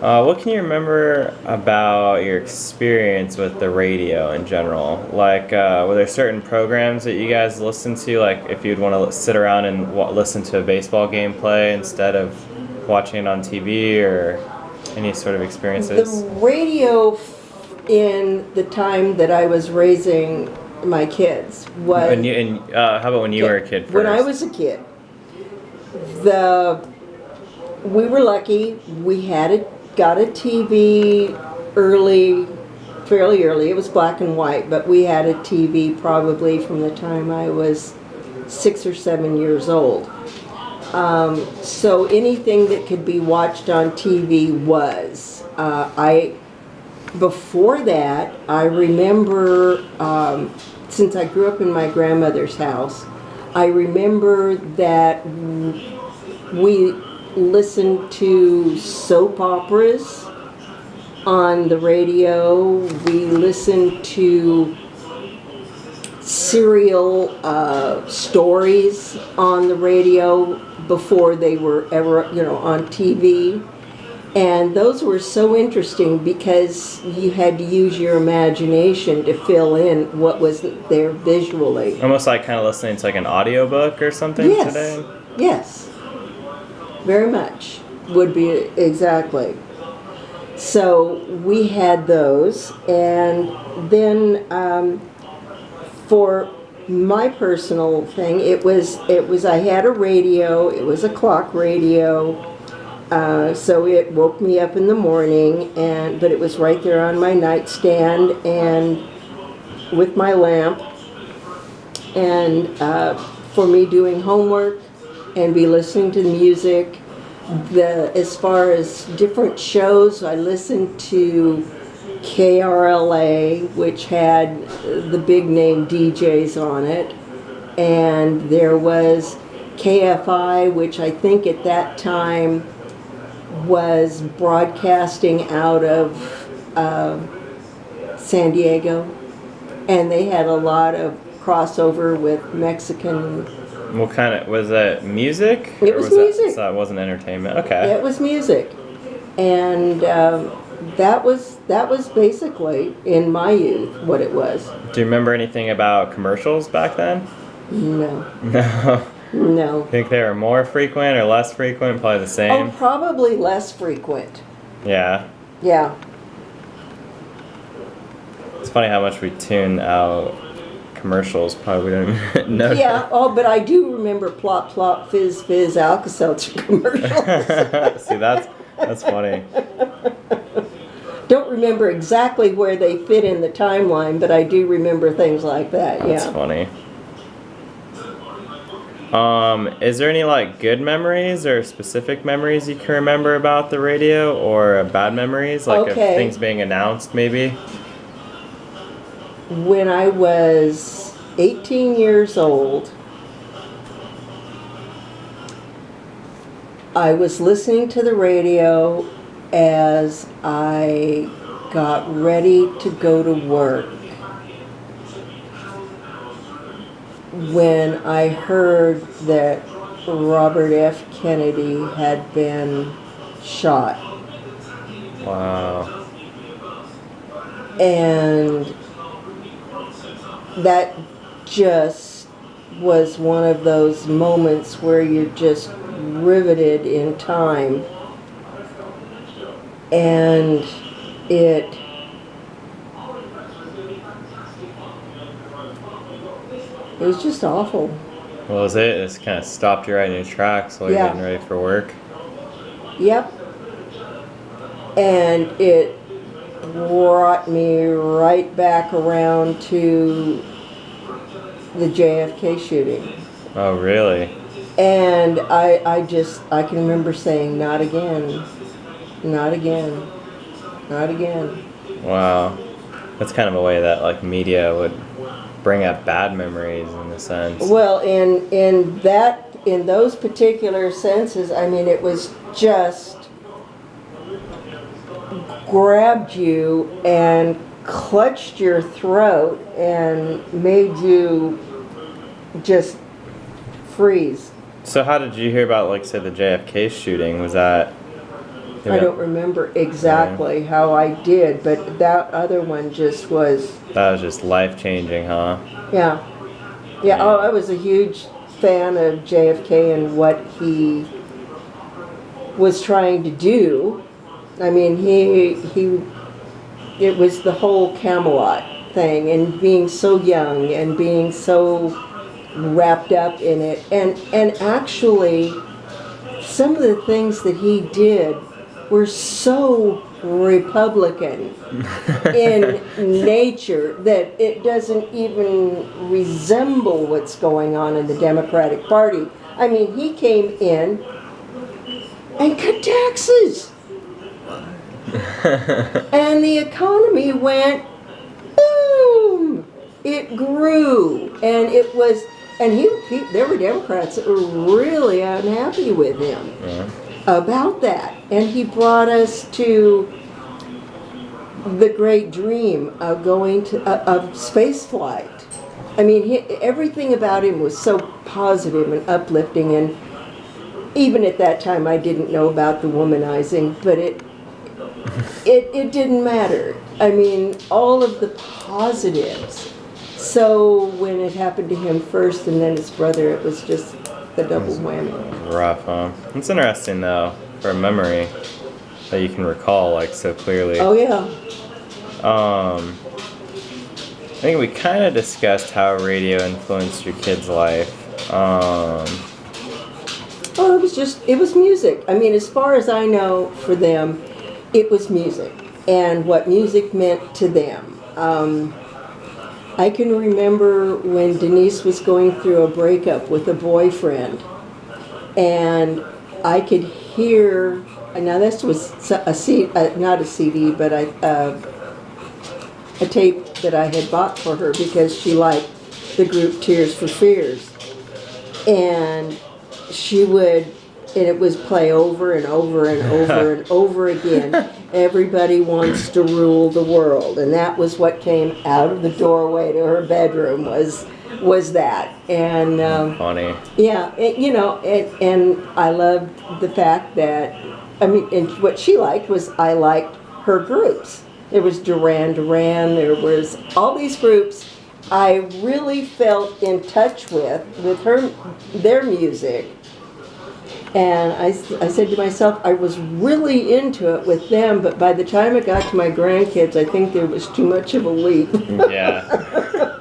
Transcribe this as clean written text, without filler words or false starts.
What can you remember about your experience with the radio in general? Like, were there certain programs that you guys listened to? Like, if you'd want to sit around and listen to a baseball game play instead of watching it on TV, or any sort of The experiences? radio in the time that I was raising my kids was How about when you were a kid first? when I was a kid. We were lucky. We got a TV fairly early. It was black and white, but we had a TV probably from the time I was 6 or 7 years old. So anything that could be watched on TV was. Before that, I remember, since I grew up in my grandmother's house, I remember that we listened to soap operas on the radio. We listened to serial stories on the radio before they were ever, on TV. And those were so interesting because you had to use your imagination to fill in what was there visually. Almost like kind of listening to like an audiobook or something today? Yes. Very much would be exactly. So we had those, and then for my personal thing, it was I had a radio. It was a clock radio. So it woke me up in the morning, but it was right there on my nightstand and with my lamp, and for me doing homework and be listening to music. As far as different shows, I listened to KRLA, which had the big name DJs on it, and there was KFI, which I think at that time was broadcasting out of San Diego, and they had a lot of crossover with Mexican. What kind of, was that music? It was music. So it wasn't entertainment? Okay. It was music, and that was basically in my youth what it was. Do you remember anything about commercials back then? No. No. No. Think they were more frequent or less frequent? Probably the same. Oh, probably less frequent. Yeah. Yeah. It's funny how much we tune out commercials. Probably we don't even know. Yeah. Oh, but I do remember Plop Plop Fizz Fizz Alka-Seltzer commercials. See, that's funny. Don't remember exactly where they fit in the timeline, but I do remember things like that. That's funny. Is there any like good memories or specific memories you can remember about the radio, or bad memories, like of things being announced maybe? When I was 18 years old, I was listening to the radio as I got ready to go to work when I heard that Robert F. Kennedy had been shot. Wow. And that just was one of those moments where you're just riveted in time. And it was just awful. What was it? It just kind of stopped you right in your tracks while you're getting ready for work? Yep. And it brought me right back around to the JFK shooting. Oh, really? And I can remember saying, not again, not again, not again. Wow. That's kind of a way that like media would bring up bad memories in a sense. Well, in those particular senses, I mean, it was just grabbed you and clutched your throat and made you just freeze. So how did you hear about, like, say, the JFK shooting? Was that I don't remember exactly how I did, but that other one just was, That was just life changing, huh? yeah. Yeah, oh, I was a huge fan of JFK and what he was trying to do. I mean, it was the whole Camelot thing and being so young and being so wrapped up in it. And actually, some of the things that he did were so Republican in nature that it doesn't even resemble what's going on in the Democratic Party. I mean, he came in and cut taxes. And the economy went boom. It grew, and it was, and there were Democrats that were really unhappy with him about that. And he brought us to the great dream of going to of space flight. I mean, everything about him was so positive and uplifting, and even at that time, I didn't know about the womanizing, but it didn't matter. I mean, all of the positives. So when it happened to him first and then his brother, it was just the double whammy. Rough, huh? It's interesting, though, for a memory that you can recall, like, so clearly. Oh, yeah. I think we kind of discussed how radio influenced your kid's life. Oh, it was music. I mean, as far as I know for them, it was music and what music meant to them. I can remember when Denise was going through a breakup with a boyfriend, and I could hear, now this was not a CD, but a tape that I had bought for her because she liked the group Tears for Fears. And she would, and it was play over and over and over and over again. Everybody wants to rule the world, and that was what came out of the doorway to her bedroom was that. And Funny. yeah, and I loved the fact that, I mean, and what she liked was I liked her groups. There was Duran Duran. There was all these groups I really felt in touch with their music. And I said to myself, I was really into it with them, but by the time it got to my grandkids, I think there was too much of a leap. Yeah.